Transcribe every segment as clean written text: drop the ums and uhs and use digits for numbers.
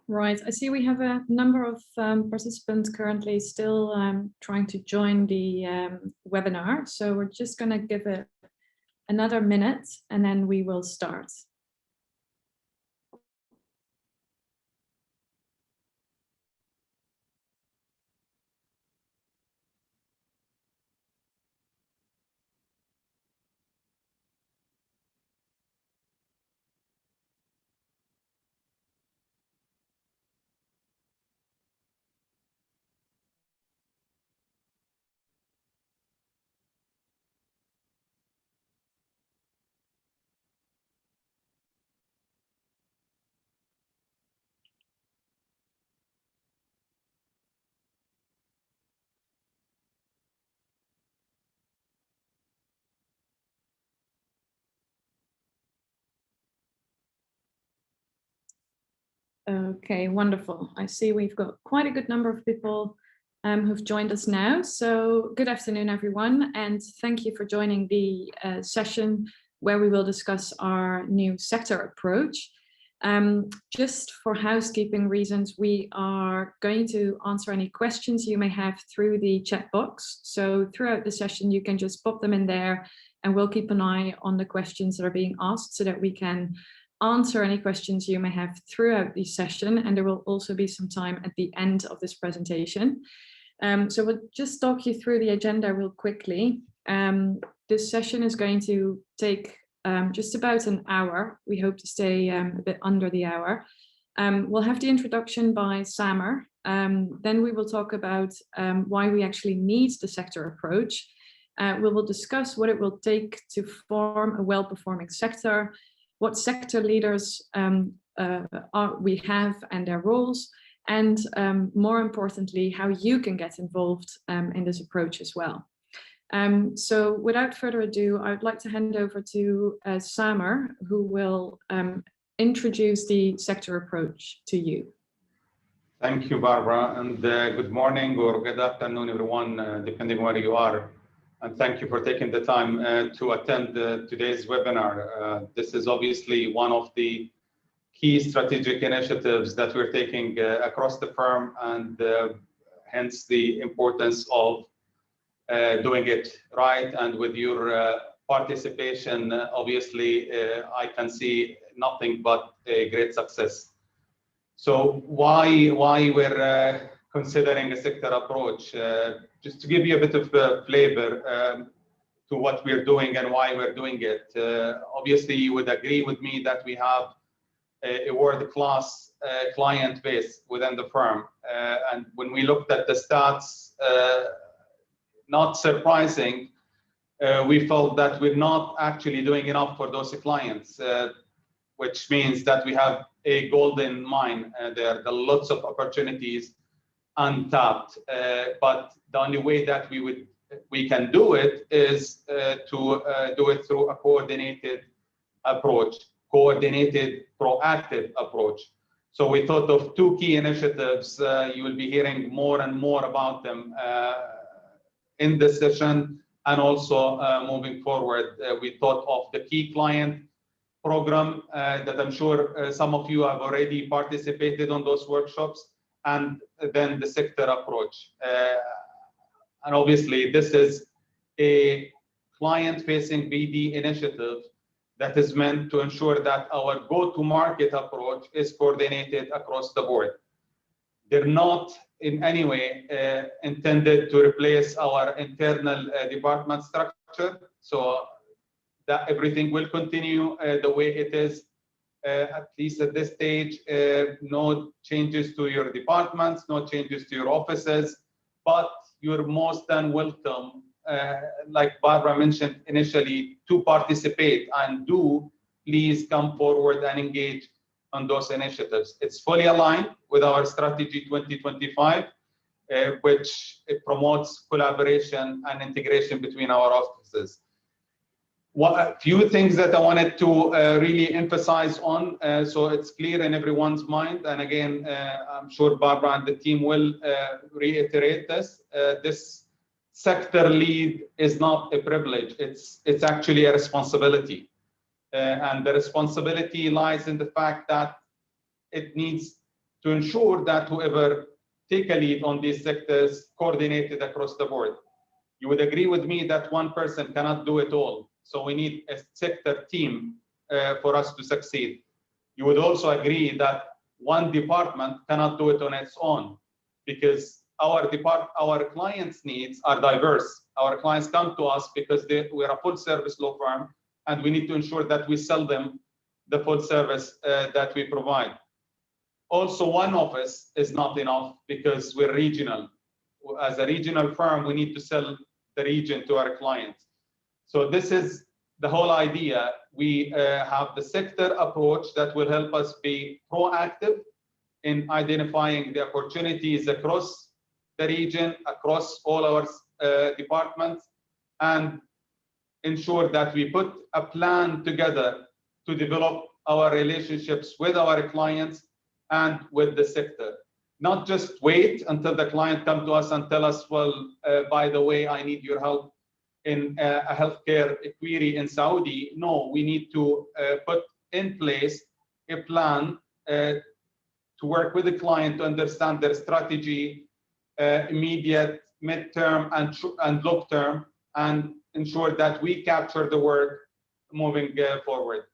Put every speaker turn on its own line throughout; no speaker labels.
Right, I see we have a number of participants currently still trying to join the webinar. So we're just going to give it another minute and then we will start. Okay, wonderful. I see we've got quite a good number of people who've joined us now. So good afternoon, everyone, and thank you for joining the session where we will discuss our new sector approach. Just for housekeeping reasons, we are going to answer any questions you may have through the chat box. So throughout the session, you can just pop them in there and we'll keep an eye on the questions that are being asked so that we can answer any questions you may have throughout the session, and there will also be some time at the end of this presentation. So we'll just talk you through the agenda real quickly. This session is going to take just about an hour. We hope to stay a bit under the hour. We'll have the introduction by Samer. Then we will talk about why we actually need the sector approach. We will discuss what it will take to form a well-performing sector, what sector leaders we have and their roles, and more importantly, how you can get involved in this approach as well. So without further ado, I would like to hand over to Samer, who will introduce the sector approach to you.
Thank you, Barbara, and good morning or good afternoon, everyone, depending where you are. And thank you for taking the time to attend today's webinar. This is obviously one of the key strategic initiatives that we're taking across the firm, and hence the importance of doing it right. And with your participation, obviously, I can see nothing but a great success. So why we're considering a sector approach? Just to give you a bit of flavor to what we're doing and why we're doing it. Obviously, you would agree with me that we have a world-class client base within the firm. And when we looked at the stats, not surprising, we felt that we're not actually doing enough for those clients, which means that we have a golden mine. There are lots of opportunities untapped, but the only way that we can do it is to do it through a coordinated approach, coordinated, proactive approach. So we thought of two key initiatives. You will be hearing more and more about them in this session, and also moving forward. We thought of the key client program that I'm sure some of you have already participated on those workshops, and then the sector approach. And obviously, this is a client-facing BD initiative that is meant to ensure that our go-to-market approach is coordinated across the board. They're not in any way intended to replace our internal department structure, so that everything will continue the way it is. At least at this stage, no changes to your departments, no changes to your offices, but you're most than welcome, like Barbara mentioned initially, to participate, and do please come forward and engage on those initiatives. It's fully aligned with our strategy 2025, which it promotes collaboration and integration between our offices. A few things that I wanted to really emphasize on, so it's clear in everyone's mind, and again, I'm sure Barbara and the team will reiterate this. This sector lead is not a privilege, it's actually a responsibility. And the responsibility lies in the fact that it needs to ensure that whoever take a lead on these sectors coordinated across the board. You would agree with me that one person cannot do it all. So we need a sector team for us to succeed. You would also agree that one department cannot do it on its own, because our clients' needs are diverse. Our clients come to us because we're a full service law firm, and we need to ensure that we sell them the full service that we provide. Also, one office is not enough because we're regional. As a regional firm, we need to sell the region to our clients. So this is the whole idea. We have the sector approach that will help us be proactive in identifying the opportunities across the region, across all our departments, and ensure that we put a plan together to develop our relationships with our clients and with the sector. Not just wait until the client come to us and tell us, well, by the way, I need your help in a healthcare query in Saudi. No, we need to put in place a plan to work with the client to understand their strategy, immediate, midterm, and long term, and ensure that we capture the work moving forward.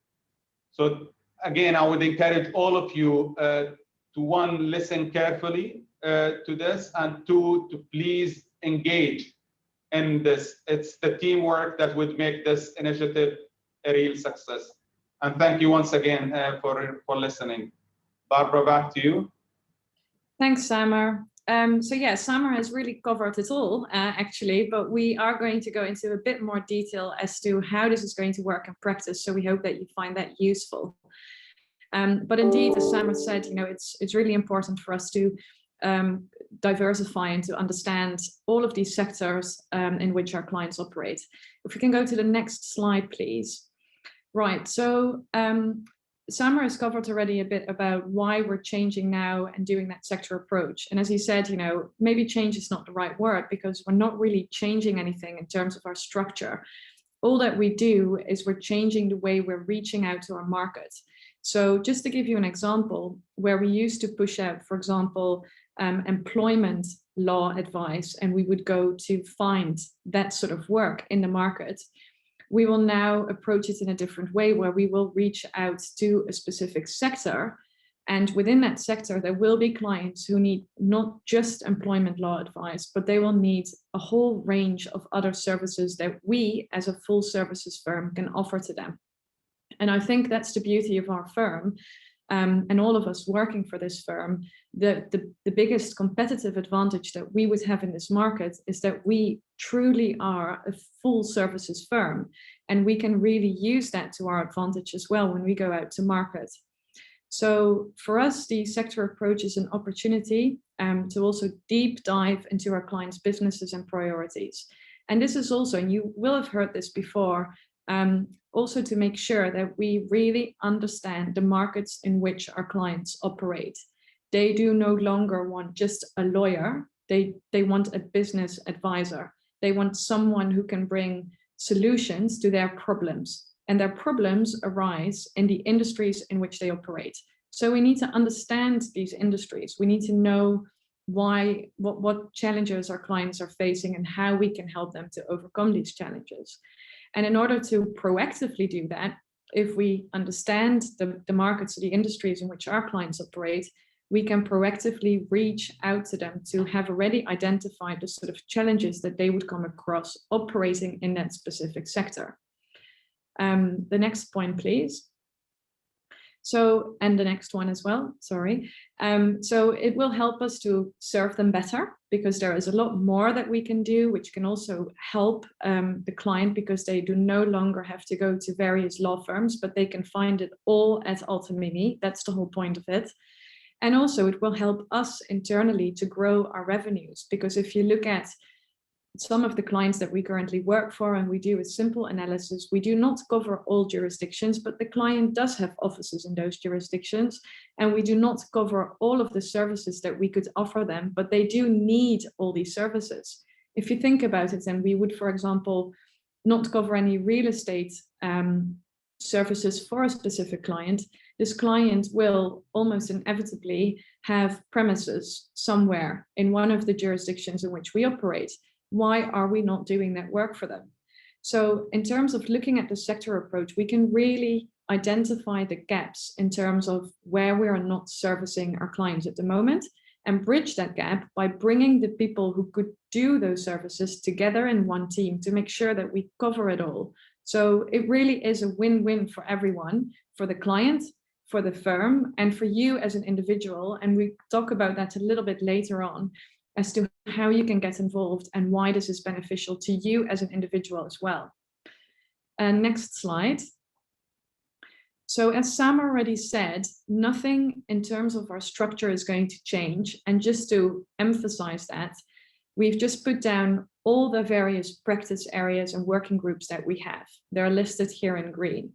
So again, I would encourage all of you to one, listen carefully to this, and two, to please engage in this. It's the teamwork that would make this initiative a real success. And thank you once again for listening. Barbara, back to you.
Thanks, Samer. So yeah, Samer has really covered it all, actually, but we are going to go into a bit more detail as to how this is going to work in practice. So we hope that you find that useful. But indeed, as Samer said, it's really important for us to diversify and to understand all of these sectors in which our clients operate. If we can go to the next slide, please. Right, so Samer has covered already a bit about why we're changing now and doing that sector approach. And as he said, maybe change is not the right word, because we're not really changing anything in terms of our structure. All that we do is we're changing the way we're reaching out to our market. So just to give you an example, where we used to push out, for example, employment law advice, and we would go to find that sort of work in the market, we will now approach it in a different way, where we will reach out to a specific sector. And within that sector, there will be clients who need not just employment law advice, but they will need a whole range of other services that we as a full services firm can offer to them. And I think that's the beauty of our firm, and all of us working for this firm. The biggest competitive advantage that we would have in this market is that we truly are a full services firm, and we can really use that to our advantage as well when we go out to market. So for us, the sector approach is an opportunity to also deep dive into our clients' businesses and priorities. And this is also, and you will have heard this before, also to make sure that we really understand the markets in which our clients operate. They do no longer want just a lawyer. They want a business advisor. They want someone who can bring solutions to their problems. And their problems arise in the industries in which they operate. So we need to understand these industries. We need to know what challenges our clients are facing and how we can help them to overcome these challenges. And in order to proactively do that, if we understand the markets or the industries in which our clients operate, we can proactively reach out to them to have already identified the sort of challenges that they would come across operating in that specific sector. The next point, please. So, and the next one as well, sorry. So it will help us to serve them better, because there is a lot more that we can do, which can also help the client, because they do no longer have to go to various law firms, but they can find it all at Altamimi. That's the whole point of it. And also it will help us internally to grow our revenues, because if you look at some of the clients that we currently work for, and we do a simple analysis, we do not cover all jurisdictions, but the client does have offices in those jurisdictions, and we do not cover all of the services that we could offer them, but they do need all these services. If you think about it, then we would, for example, not cover any real estate services for a specific client, this client will almost inevitably have premises somewhere in one of the jurisdictions in which we operate. Why are we not doing that work for them? So in terms of looking at the sector approach, we can really identify the gaps in terms of where we are not servicing our clients at the moment and bridge that gap by bringing the people who could do those services together in one team to make sure that we cover it all. So it really is a win-win for everyone, for the client, for the firm, and for you as an individual. And we talk about that a little bit later on as to how you can get involved and why this is beneficial to you as an individual as well. And next slide. So as Sam already said, nothing in terms of our structure is going to change. And just to emphasize that, we've just put down all the various practice areas and working groups that we have. They're listed here in green.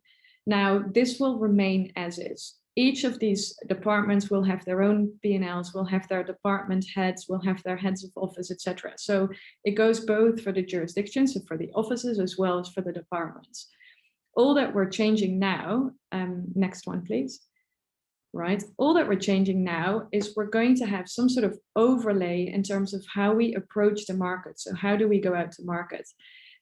Now, this will remain as is. Each of these departments will have their own P&Ls, will have their department heads, will have their heads of office, etc. So it goes both for the jurisdictions and for the offices as well as for the departments. All that we're changing now, next one, please. Right, all that we're changing now is we're going to have some sort of overlay in terms of how we approach the market. So how do we go out to market?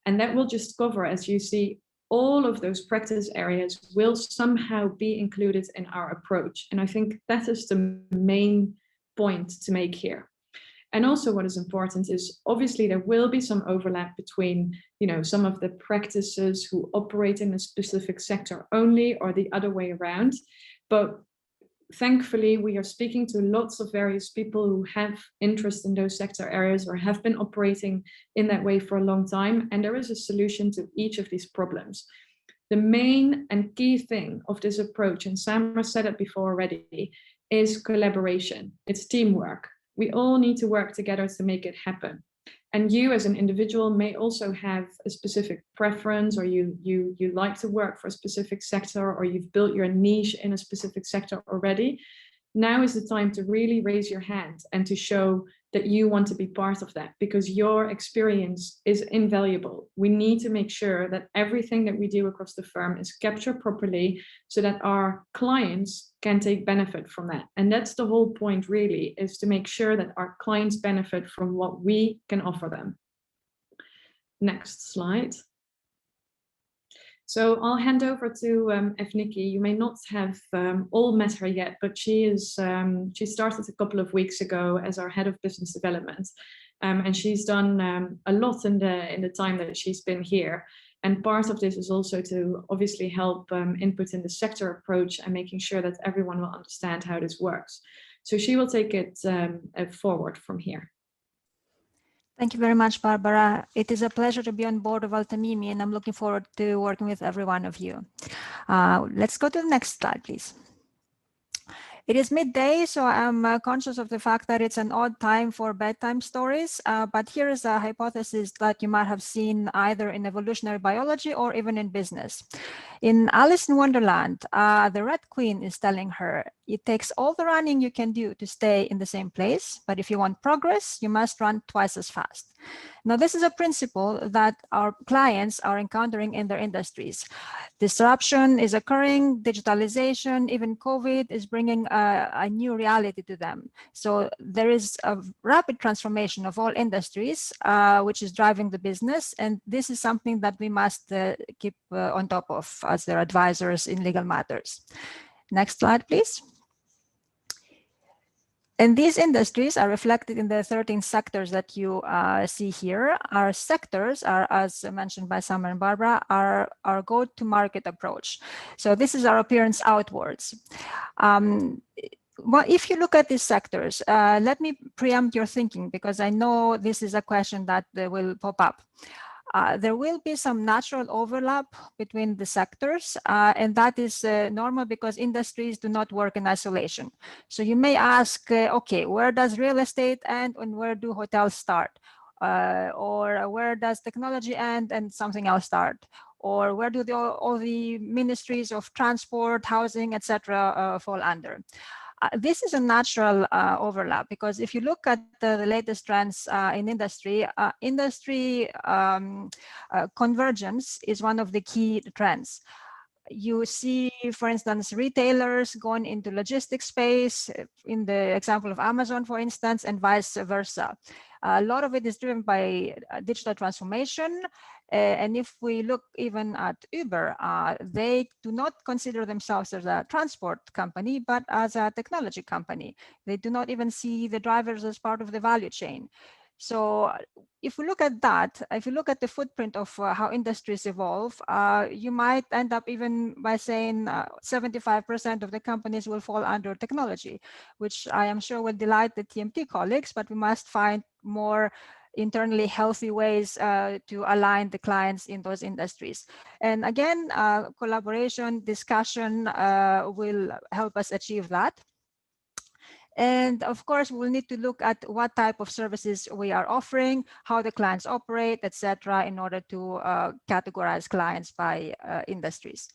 And that will just cover, as you see, all of those practice areas will somehow be included in our approach. And I think that is the main point to make here. And also what is important is obviously there will be some overlap between, you know, some of the practices who operate in a specific sector only or the other way around. But thankfully, we are speaking to lots of various people who have interest in those sector areas or have been operating in that way for a long time. And there is a solution to each of these problems. The main and key thing of this approach, and Samra said it before already, is collaboration. It's teamwork. We all need to work together to make it happen. And you as an individual may also have a specific preference, or you like to work for a specific sector, or you've built your niche in a specific sector already. Now is the time to really raise your hand and to show that you want to be part of that, because your experience is invaluable. We need to make sure that everything that we do across the firm is captured properly so that our clients can take benefit from that. And that's the whole point, really, is to make sure that our clients benefit from what we can offer them. Next slide. So I'll hand over to Evniki. You may not have all met her yet, but she started a couple of weeks ago as our head of business development, and she's done a lot in the time that she's been here. And part of this is also to obviously help input in the sector approach and making sure that everyone will understand how this works. So she will take it forward from here.
Thank you very much, Barbara. It is a pleasure to be on board of Altamimi, and I'm looking forward to working with every one of you. Let's go to the next slide, please. It is midday, so I'm conscious of the fact that it's an odd time for bedtime stories, but here is a hypothesis that you might have seen either in evolutionary biology or even in business. In Alice in Wonderland, the Red Queen is telling her, it takes all the running you can do to stay in the same place, but if you want progress, you must run twice as fast. Now, this is a principle that our clients are encountering in their industries. Disruption is occurring, digitalization, even COVID is bringing a new reality to them. So there is a rapid transformation of all industries, which is driving the business. And this is something that we must keep on top of as their advisors in legal matters. Next slide, please. And these industries are reflected in the 13 sectors that you see here. Our sectors are, as mentioned by Summer and Barbara, our go-to-market approach. So this is our appearance outwards. Well, if you look at these sectors, let me preempt your thinking, because I know this is a question that will pop up. There will be some natural overlap between the sectors, and that is normal because industries do not work in isolation. So you may ask, okay, where does real estate end and where do hotels start? Or where does technology end and something else start? Or where do all the ministries of transport, housing, etc. Fall under? This is a natural overlap, because if you look at the latest trends in industry, convergence is one of the key trends. You see, for instance, retailers going into logistics space, in the example of Amazon, for instance, and vice versa. A lot of it is driven by digital transformation. And if we look even at Uber, they do not consider themselves as a transport company, but as a technology company. They do not even see the drivers as part of the value chain. So if we look at that, if you look at the footprint of how industries evolve, you might end up even by saying 75% of the companies will fall under technology, which I am sure will delight the TMT colleagues, but we must find more internally healthy ways to align the clients in those industries. And again, collaboration, discussion will help us achieve that. And of course, we'll need to look at what type of services we are offering, how the clients operate, etc., in order to categorize clients by industries.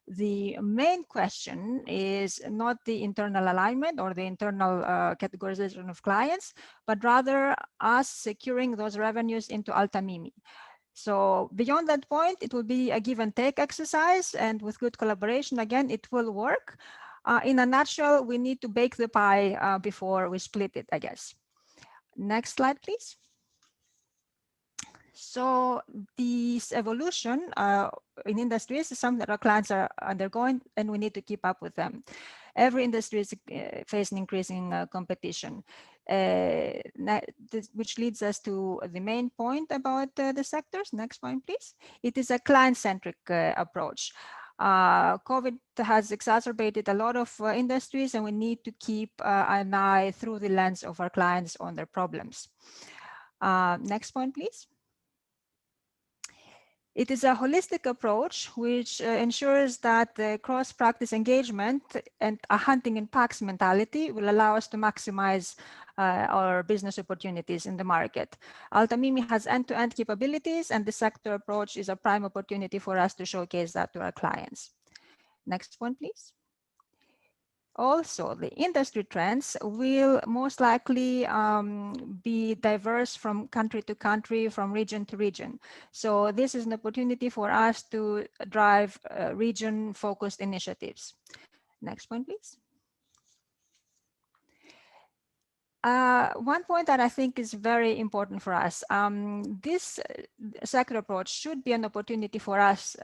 The main question is not the internal alignment or the internal categorization of clients, but rather us securing those revenues into Altamimi. So beyond that point, it will be a give and take exercise, and with good collaboration, again, it will work. In a nutshell, we need to bake the pie before we split it, I guess. Next slide, please. So this evolution in industries is something that our clients are undergoing, and we need to keep up with them. Every industry is facing increasing competition, which leads us to the main point about the sectors. Next point, please. It is a client-centric approach. COVID has exacerbated a lot of industries, and we need to keep an eye through the lens of our clients on their problems. Next point, please. It is a holistic approach which ensures that the cross-practice engagement and a hunting in packs mentality will allow us to maximize our business opportunities in the market. Altamimi has end-to-end capabilities, and the sector approach is a prime opportunity for us to showcase that to our clients. Next one, please. Also, the industry trends will most likely be diverse from country to country, from region to region. So this is an opportunity for us to drive region-focused initiatives. Next point, please. One point that I think is very important for us, this sector approach should be an opportunity for us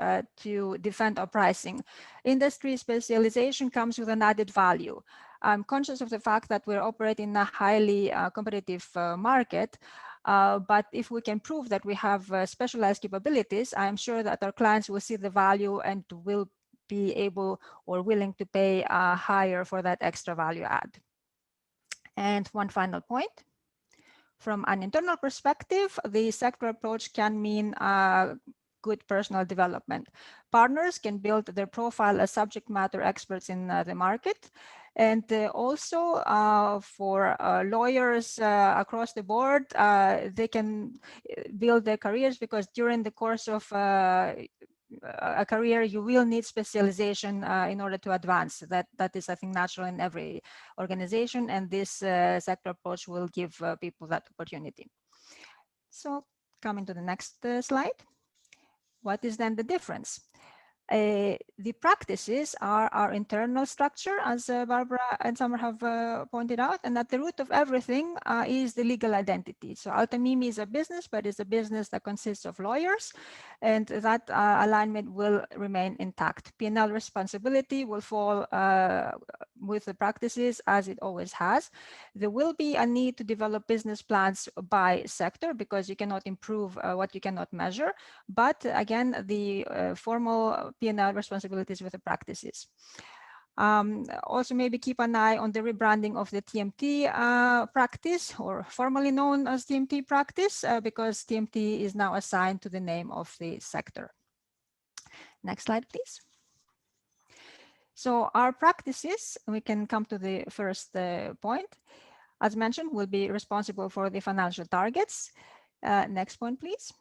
to defend our pricing. Industry specialization comes with an added value. I'm conscious of the fact that we're operating in a highly competitive market, but if we can prove that we have specialized capabilities, I'm sure that our clients will see the value and will be able or willing to pay higher for that extra value add. And one final point, from an internal perspective, the sector approach can mean good personal development. Partners can build their profile as subject matter experts in the market. And also for lawyers across the board, they can build their careers, because during the course of a career, you will need specialization in order to advance. That is, I think, natural in every organization, and this sector approach will give people that opportunity. So coming to the next slide. What is then the difference? The practices are our internal structure, as Barbara and Summer have pointed out, and at the root of everything is the legal identity. So Altamimi is a business, but it's a business that consists of lawyers, and that alignment will remain intact. P&L responsibility will fall with the practices, as it always has. There will be a need to develop business plans by sector, because you cannot improve what you cannot measure. But again, the formal P&L responsibilities with the practices. Also, maybe keep an eye on the rebranding of the TMT practice, or formerly known as TMT practice, because TMT is now assigned to the name of the sector. Next slide, please. So our practices, we can come to the first point, as mentioned, will be responsible for the financial targets. Next point, please.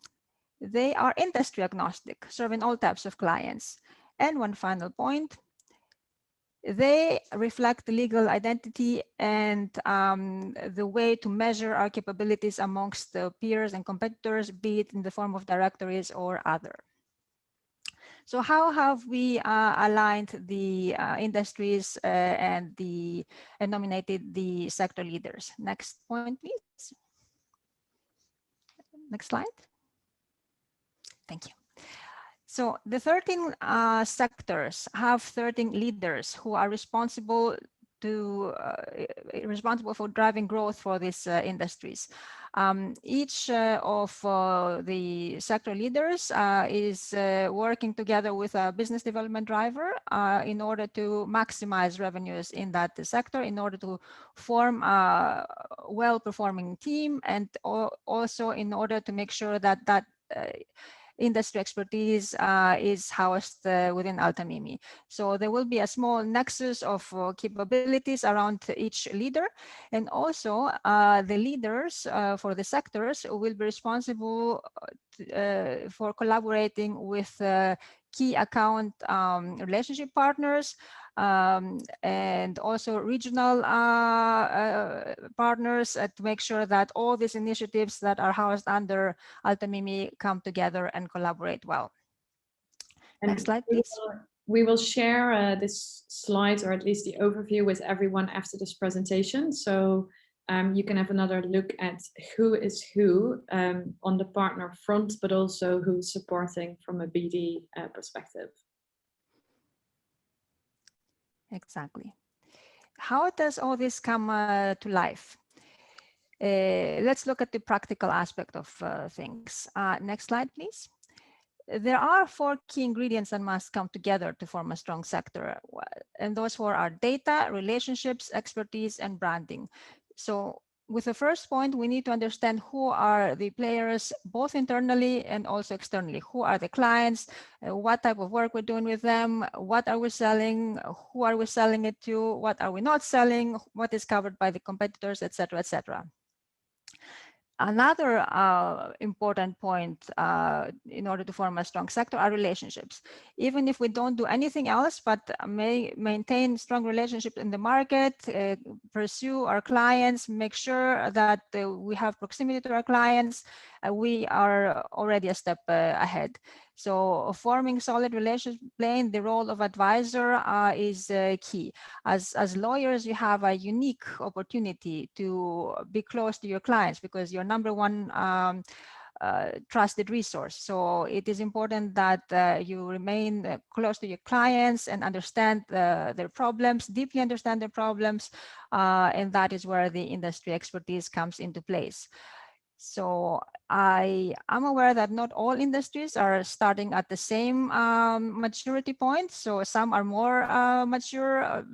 They are industry agnostic, serving all types of clients. And one final point, they reflect the legal identity and the way to measure our capabilities amongst the peers and competitors, be it in the form of directories or other. So how have we aligned the industries and nominated the sector leaders? Next point, please. Next slide. Thank you. So the 13 sectors have 13 leaders who are responsible for driving growth for these industries. Each of the sector leaders is working together with a business development driver in order to maximize revenues in that sector, in order to form a well-performing team, and also in order to make sure that industry expertise is housed within Altamimi. So there will be a small nexus of capabilities around each leader, and also the leaders for the sectors will be responsible for collaborating with key account relationship partners, and also regional partners to make sure that all these initiatives that are housed under Altamimi come together and collaborate well.
And
next slide, please.
We will share this slide, or at least the overview, with everyone after this presentation. So you can have another look at who is who on the partner front, but also who's supporting from a BD perspective.
Exactly. How does all this come to life? Let's look at the practical aspect of things. Next slide, please. There are 4 key ingredients that must come together to form a strong sector, and those 4 are data, relationships, expertise, and branding. So with the first point, we need to understand who are the players, both internally and also externally. Who are the clients? What type of work we're doing with them? What are we selling? Who are we selling it to? What are we not selling? What is covered by the competitors, etc., etc. Another important point in order to form a strong sector are relationships. Even if we don't do anything else but may maintain strong relationships in the market, pursue our clients, make sure that we have proximity to our clients, we are already a step ahead. So forming solid relationships, playing the role of advisor is key. As lawyers, you have a unique opportunity to be close to your clients because you're number one trusted resource. So it is important that you remain close to your clients and understand their problems, deeply understand their problems, and that is where the industry expertise comes into place. So I am aware that not all industries are starting at the same maturity point. So some are more mature,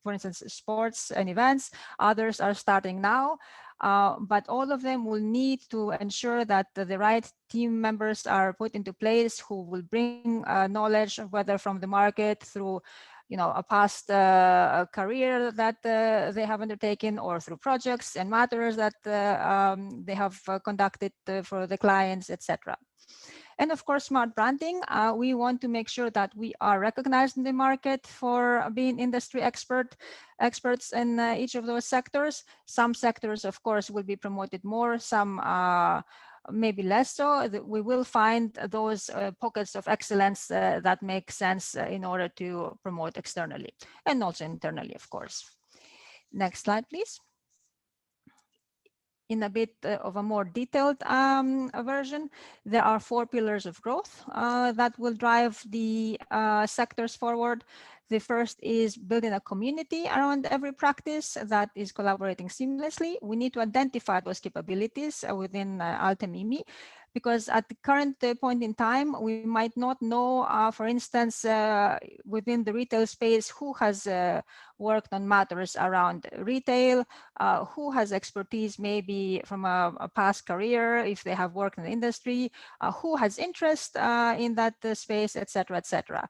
for instance, sports and events. Others are starting now, but all of them will need to ensure that the right team members are put into place who will bring knowledge, whether from the market through a past career that they have undertaken, or through projects and matters that they have conducted for the clients, etc. And of course, smart branding. We want to make sure that we are recognized in the market for being industry experts in each of those sectors. Some sectors, of course, will be promoted more, some maybe less so. We will find those pockets of excellence that make sense in order to promote externally and also internally, of course. Next slide, please. In a bit of a more detailed version, there are 4 pillars of growth that will drive the sectors forward. The first is building a community around every practice that is collaborating seamlessly. We need to identify those capabilities within Altamimi, because at the current point in time, we might not know, for instance, within the retail space, who has worked on matters around retail, who has expertise maybe from a past career, if they have worked in the industry, who has interest in that space, etc., etc.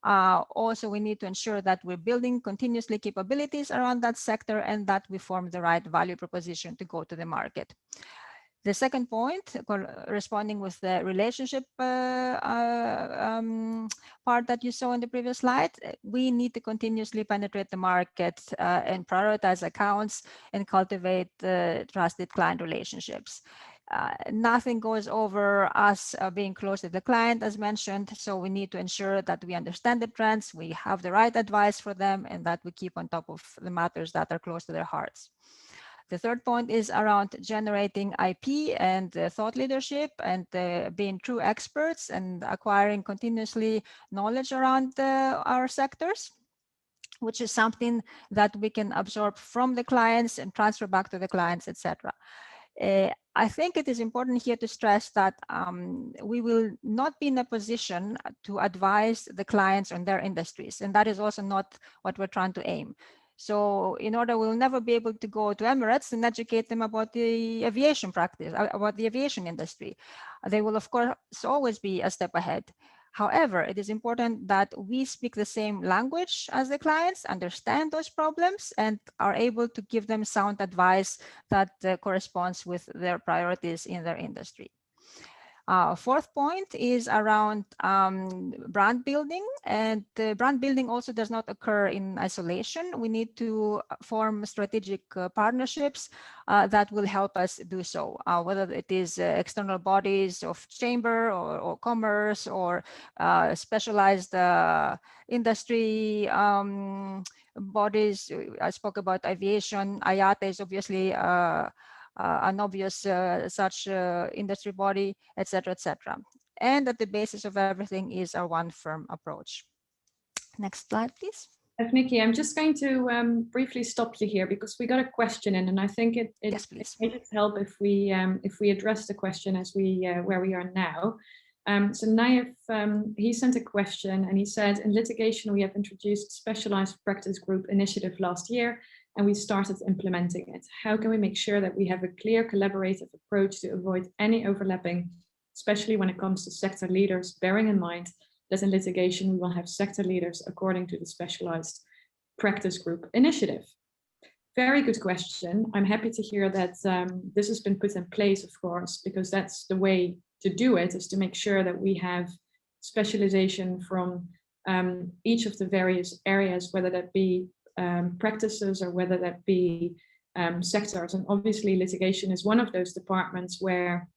Also, we need to ensure that we're building continuously capabilities around that sector and that we form the right value proposition to go to the market. The second point, corresponding with the relationship part that you saw in the previous slide, we need to continuously penetrate the market and prioritize accounts and cultivate trusted client relationships. Nothing goes over us being close to the client, as mentioned. So we need to ensure that we understand the trends, we have the right advice for them, and that we keep on top of the matters that are close to their hearts. The third point is around generating IP and thought leadership, and being true experts and acquiring continuously knowledge around our sectors, which is something that we can absorb from the clients and transfer back to the clients, etc. I think it is important here to stress that we will not be in a position to advise the clients on their industries, and that is also not what we're trying to aim. So in order, we'll never be able to go to Emirates and educate them about the aviation practice, about the aviation industry. They will, of course, always be a step ahead. However, it is important that we speak the same language as the clients, understand those problems, and are able to give them sound advice that corresponds with their priorities in their industry. Fourth point is around brand building, and brand building also does not occur in isolation. We need to form strategic partnerships that will help us do so, whether it is external bodies of chamber or commerce, or specialized industry bodies. I spoke about aviation. IATA is obviously an obvious such industry body, etc., etc. And at the basis of everything is our one firm approach. Next slide, please.
Nikki, I'm just going to briefly stop you here because we got a question in, and I think it might help if we address the question as we where we are now. So Naif, he sent a question and he said, in litigation, we have introduced specialized practice group initiative last year, and we started implementing it. How can we make sure that we have a clear collaborative approach to avoid any overlapping, especially when it comes to sector leaders, bearing in mind that in litigation, we will have sector leaders according to the specialized practice group initiative? Very good question. I'm happy to hear that this has been put in place, of course, because that's the way to do it, is to make sure that we have specialization from each of the various areas, whether that be practices or whether that be sectors. And obviously litigation is one of those departments where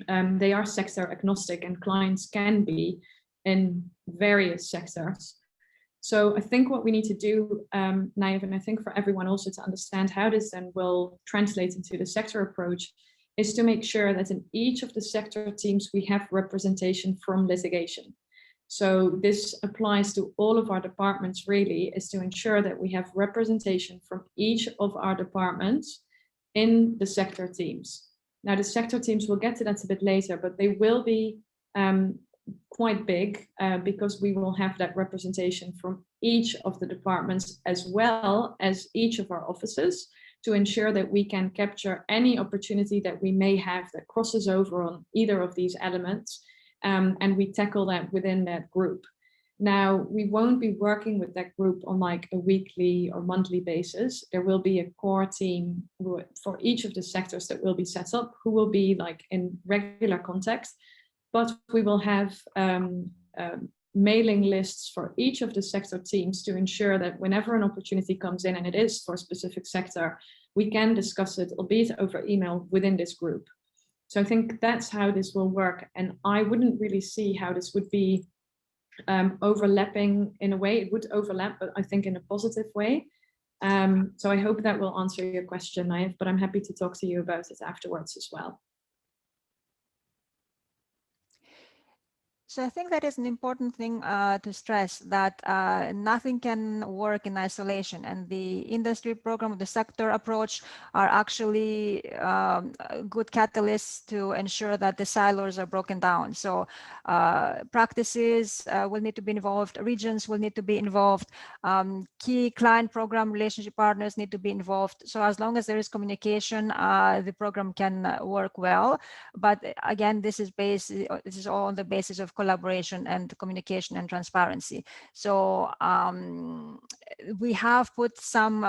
they are sector agnostic and clients can be in various sectors. So I think what we need to do, Naif, and I think for everyone also to understand how this then will translate into the sector approach, is to make sure that in each of the sector teams we have representation from litigation. So this applies to all of our departments, really, is to ensure that we have representation from each of our departments in the sector teams. Now, the sector teams, we'll get to that a bit later, but they will be quite big because we will have that representation from each of the departments as well as each of our offices, to ensure that we can capture any opportunity that we may have that crosses over on either of these elements. And we tackle that within that group. Now, we won't be working with that group on like a weekly or monthly basis. There will be a core team for each of the sectors that will be set up, who will be like in regular contact, but we will have mailing lists for each of the sector teams to ensure that whenever an opportunity comes in, and it is for a specific sector, we can discuss it, albeit over email, within this group. So I think that's how this will work. And I wouldn't really see how this would be overlapping in a way. It would overlap, but I think in a positive way. So I hope that will answer your question, Naif, but I'm happy to talk to you about it afterwards as well.
So I think that is an important thing to stress, that nothing can work in isolation, and the industry program, the sector approach are actually good catalysts to ensure that the silos are broken down. So practices will need to be involved, regions will need to be involved, key client program relationship partners need to be involved. So as long as there is communication, the program can work well. But again, this is all on the basis of collaboration and communication and transparency. So we have put some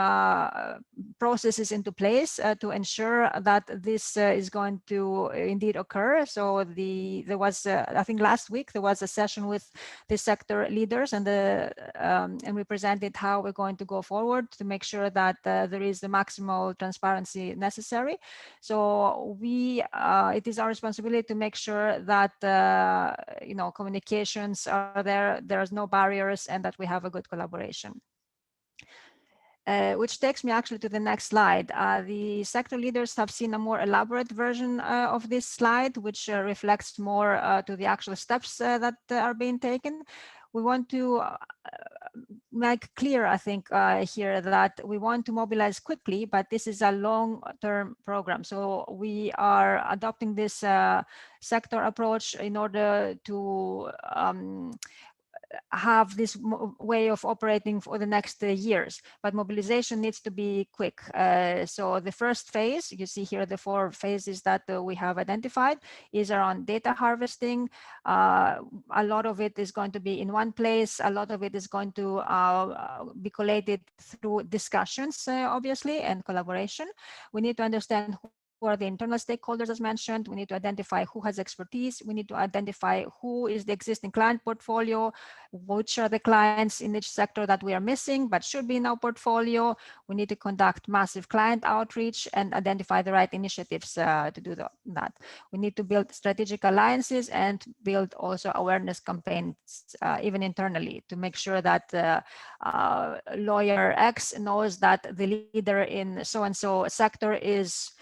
processes into place to ensure that this is going to indeed occur. So there was, I think last week, there was a session with the sector leaders, and we presented how we're going to go forward to make sure that there is the maximal transparency necessary. So it is our responsibility to make sure that communications are there, there's no barriers, and that we have a good collaboration. Which takes me actually to the next slide. The sector leaders have seen a more elaborate version of this slide, which reflects more to the actual steps that are being taken. We want to make clear, I think, here that we want to mobilize quickly, but this is a long-term program. So we are adopting this sector approach in order to have this way of operating for the next years, but mobilization needs to be quick. So the first phase, you see here the 4 phases that we have identified, is around data harvesting. A lot of it is going to be in one place. A lot of it is going to be collated through discussions, obviously, and collaboration. We need to understand who are the internal stakeholders, as mentioned. We need to identify who has expertise. We need to identify who is the existing client portfolio, which are the clients in each sector that we are missing but should be in our portfolio. We need to conduct massive client outreach and identify the right initiatives to do that. We need to build strategic alliances and build also awareness campaigns, even internally, to make sure that lawyer X knows that the leader in so-and-so sector is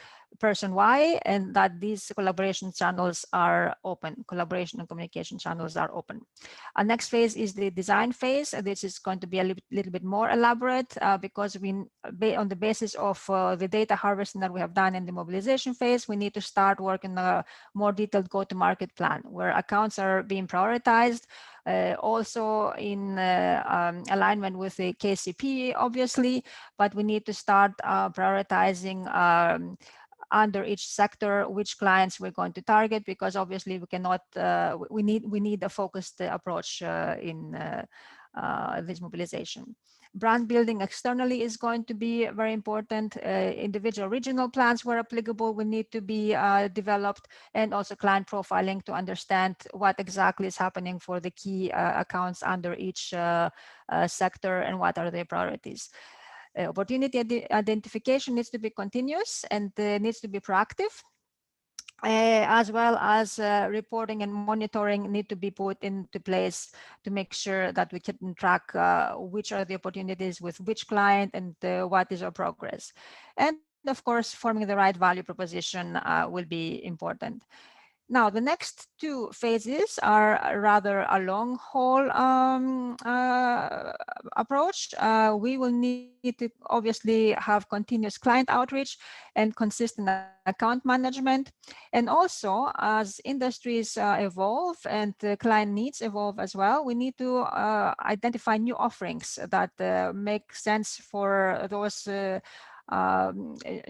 person Y, and that these collaboration channels are open, collaboration and communication channels are open. Our next phase is the design phase. This is going to be a little bit more elaborate because on the basis of the data harvesting that we have done in the mobilization phase, we need to start working on a more detailed go-to-market plan where accounts are being prioritized, also in alignment with the KCP, obviously, but we need to start prioritizing under each sector which clients we're going to target, because obviously we cannot, we need a focused approach in this mobilization. Brand building externally is going to be very important. Individual regional plans where applicable will need to be developed, and also client profiling to understand what exactly is happening for the key accounts under each sector and what are their priorities. Opportunity identification needs to be continuous and needs to be proactive, as well as reporting and monitoring need to be put into place to make sure that we can track which are the opportunities with which client and what is our progress. And of course, forming the right value proposition will be important. Now, the next 2 phases are rather a long haul approach. We will need to obviously have continuous client outreach and consistent account management. And also, as industries evolve and client needs evolve as well, we need to identify new offerings that make sense for those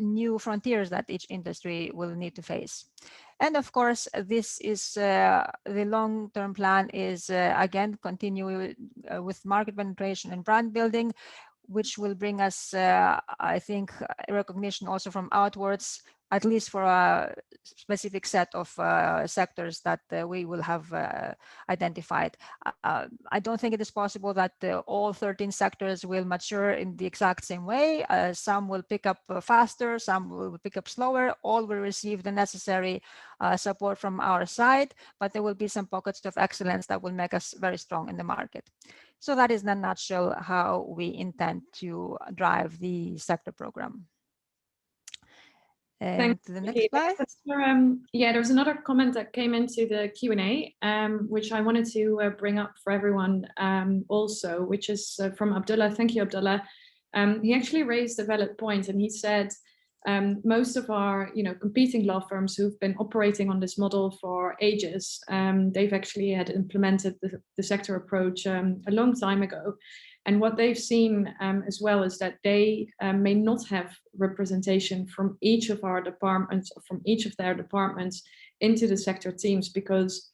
new frontiers that each industry will need to face. And of course, this is the long-term plan is again continue with market penetration and brand building, which will bring us, I think, recognition also from outwards, at least for a specific set of sectors that we will have identified. I don't think it is possible that all 13 sectors will mature in the exact same way. Some will pick up faster, some will pick up slower, all will receive the necessary support from our side, but there will be some pockets of excellence that will make us very strong in the market. So that is in a nutshell how we intend to drive the sector program. And the next slide.
Yeah, there was another comment that came into the Q&A, which I wanted to bring up for everyone also, which is from Abdullah. Thank you, Abdullah. He actually raised a valid point, and he said most of our competing law firms who've been operating on this model for ages, they've actually had implemented the sector approach a long time ago. And what they've seen as well is that they may not have representation from each of our departments, or from each of their departments into the sector teams, because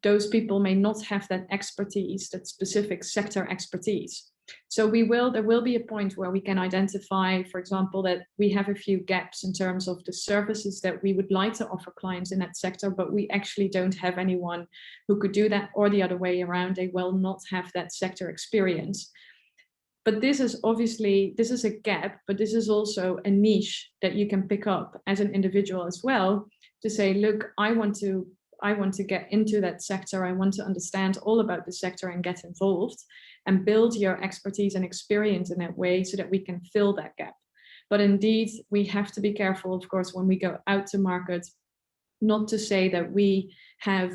those people may not have that expertise, that specific sector expertise. So there will be a point where we can identify, for example, that we have a few gaps in terms of the services that we would like to offer clients in that sector, but we actually don't have anyone who could do that, or the other way around, they will not have that sector experience. But this is a gap, but this is also a niche that you can pick up as an individual as well, to say, look, I want to get into that sector. I want to understand all about the sector and get involved and build your expertise and experience in that way so that we can fill that gap. But indeed, we have to be careful, of course, when we go out to market, not to say that we have,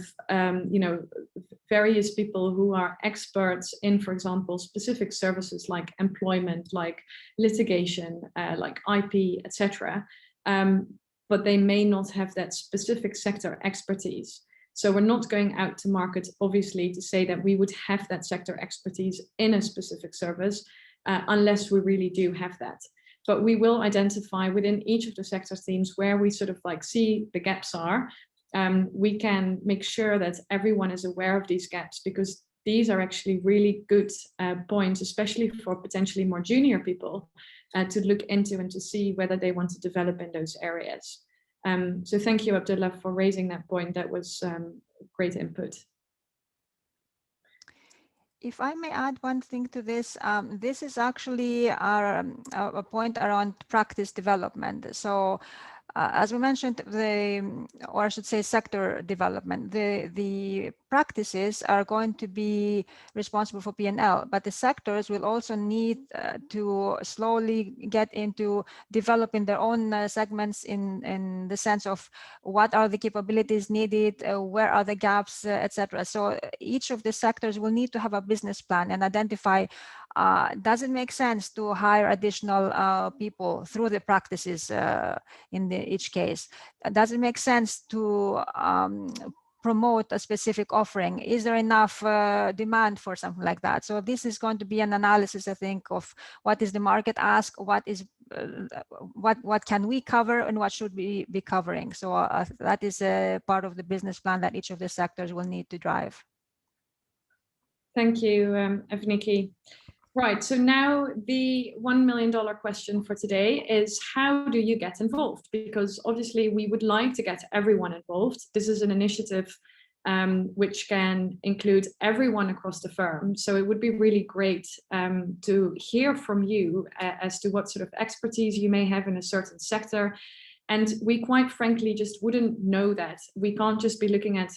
various people who are experts in, for example, specific services like employment, like litigation, like IP, etc. But they may not have that specific sector expertise. So we're not going out to market, obviously, to say that we would have that sector expertise in a specific service, unless we really do have that. But we will identify within each of the sector teams where we sort of like see the gaps are. We can make sure that everyone is aware of these gaps, because these are actually really good points, especially for potentially more junior people, to look into and to see whether they want to develop in those areas. So thank you, Abdullah, for raising that point. That was great input.
If I may add one thing to this, this is actually a point around practice development. So as we mentioned, or I should say sector development, the practices are going to be responsible for P&L, but the sectors will also need to slowly get into developing their own segments in the sense of what are the capabilities needed, where are the gaps, etc. So each of the sectors will need to have a business plan and identify, does it make sense to hire additional people through the practices in each case? Does it make sense to promote a specific offering? Is there enough demand for something like that? So this is going to be an analysis, I think, of what is the market ask, what can we cover, and what should we be covering. So that is a part of the business plan that each of the sectors will need to drive.
Thank you, Evniki. Right, so now the $1 million question for today is, how do you get involved? Because obviously we would like to get everyone involved. This is an initiative which can include everyone across the firm. So it would be really great to hear from you as to what sort of expertise you may have in a certain sector. And we quite frankly just wouldn't know that. We can't just be looking at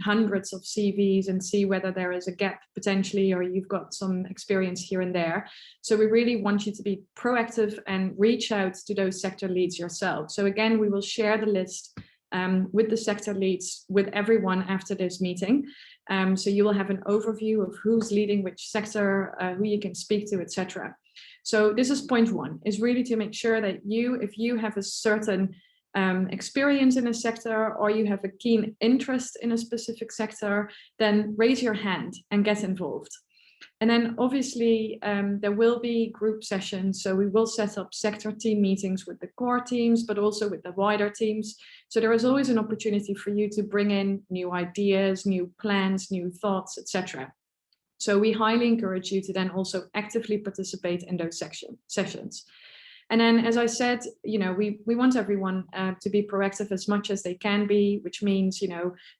hundreds of CVs and see whether there is a gap potentially, or you've got some experience here and there. So we really want you to be proactive and reach out to those sector leads yourself. So again, we will share the list with the sector leads with everyone after this meeting. So you will have an overview of who's leading which sector, who you can speak to, etc. So this is point one, is really to make sure that if you have a certain experience in a sector, or you have a keen interest in a specific sector, then raise your hand and get involved. And then obviously there will be group sessions. So we will set up sector team meetings with the core teams, but also with the wider teams. So there is always an opportunity for you to bring in new ideas, new plans, new thoughts, etc. So we highly encourage you to then also actively participate in those sessions. And then, as I said, we want everyone to be proactive as much as they can be, which means,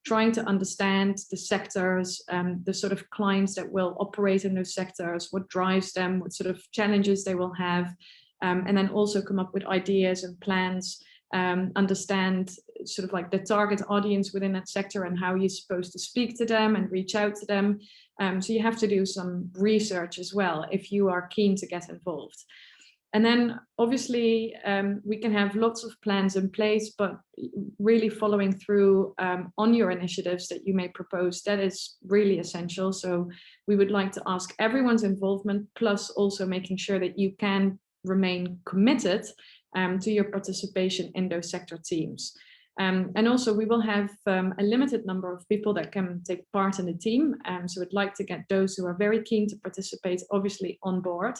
trying to understand the sectors, the sort of clients that will operate in those sectors, what drives them, what sort of challenges they will have, and then also come up with ideas and plans, understand sort of like the target audience within that sector and how you're supposed to speak to them and reach out to them. So you have to do some research as well if you are keen to get involved. And then obviously we can have lots of plans in place, but really following through on your initiatives that you may propose, that is really essential. So we would like to ask everyone's involvement, plus also making sure that you can remain committed to your participation in those sector teams. And also we will have a limited number of people that can take part in the team. So we'd like to get those who are very keen to participate, obviously, on board.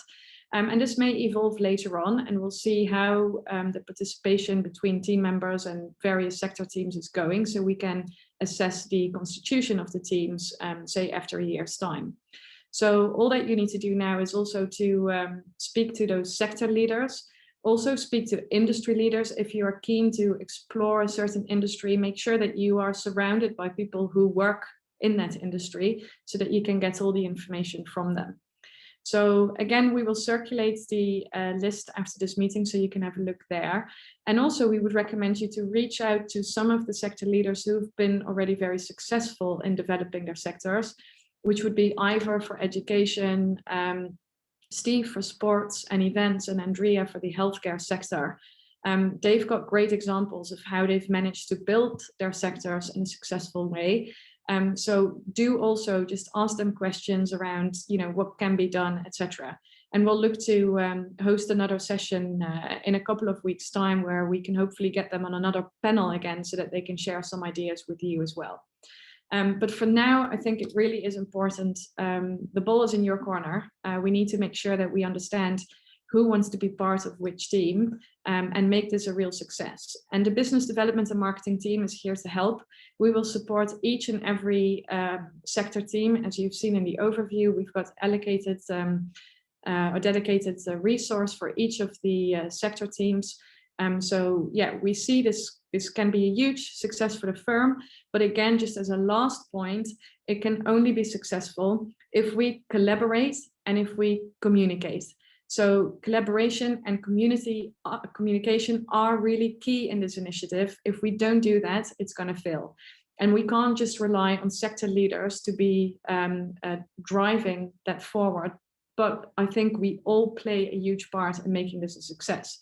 And this may evolve later on, and we'll see how the participation between team members and various sector teams is going, so we can assess the constitution of the teams, say, after a year's time. So all that you need to do now is also to speak to those sector leaders, also speak to industry leaders. If you are keen to explore a certain industry, make sure that you are surrounded by people who work in that industry so that you can get all the information from them. So again, we will circulate the list after this meeting so you can have a look there. And also we would recommend you to reach out to some of the sector leaders who've been already very successful in developing their sectors, which would be Ivor for education, Steve for sports and events, and Andrea for the healthcare sector. They've got great examples of how they've managed to build their sectors in a successful way. So do also just ask them questions around, what can be done, etc. And we'll look to host another session in a couple of weeks' time where we can hopefully get them on another panel again so that they can share some ideas with you as well. But for now, I think it really is important. The ball is in your corner. We need to make sure that we understand who wants to be part of which team and make this a real success. And the business development and marketing team is here to help. We will support each and every sector team. As you've seen in the overview, we've got allocated or dedicated resource for each of the sector teams. So yeah, we see this can be a huge success for the firm. But again, just as a last point, it can only be successful if we collaborate and if we communicate. So collaboration and communication are really key in this initiative. If we don't do that, it's going to fail. And we can't just rely on sector leaders to be driving that forward. But I think we all play a huge part in making this a success.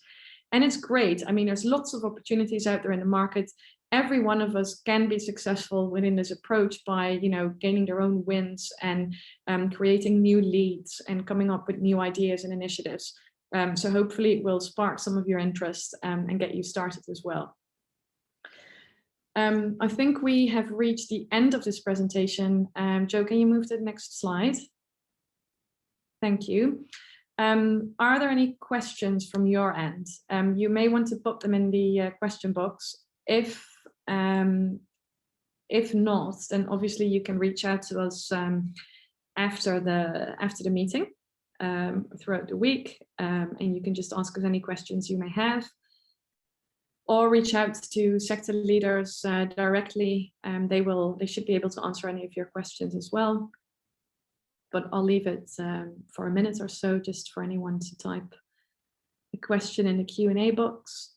And it's great. I mean, there's lots of opportunities out there in the market. Every one of us can be successful within this approach by, gaining their own wins and creating new leads and coming up with new ideas and initiatives. So hopefully it will spark some of your interest and get you started as well. I think we have reached the end of this presentation. Joe, can you move to the next slide? Thank you. Are there any questions from your end? You may want to put them in the question box. If not, then obviously you can reach out to us after the meeting throughout the week, and you can just ask us any questions you may have, or reach out to sector leaders directly. They should be able to answer any of your questions as well. But I'll leave it for a minute or so just for anyone to type a question in the Q&A box.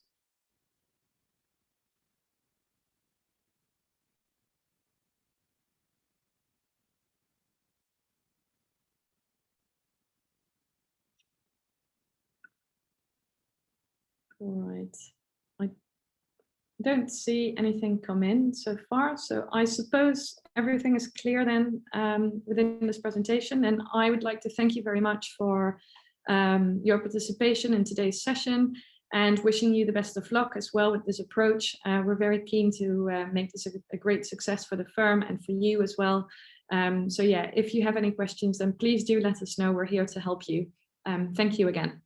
All right, I don't see anything come in so far, so I suppose everything is clear then within this presentation, and I would like to thank you very much for your participation in today's session and wishing you the best of luck as well with this approach. We're very keen to make this a great success for the firm and for you as well. So yeah, if you have any questions, then please do let us know. We're here to help you. Thank you again.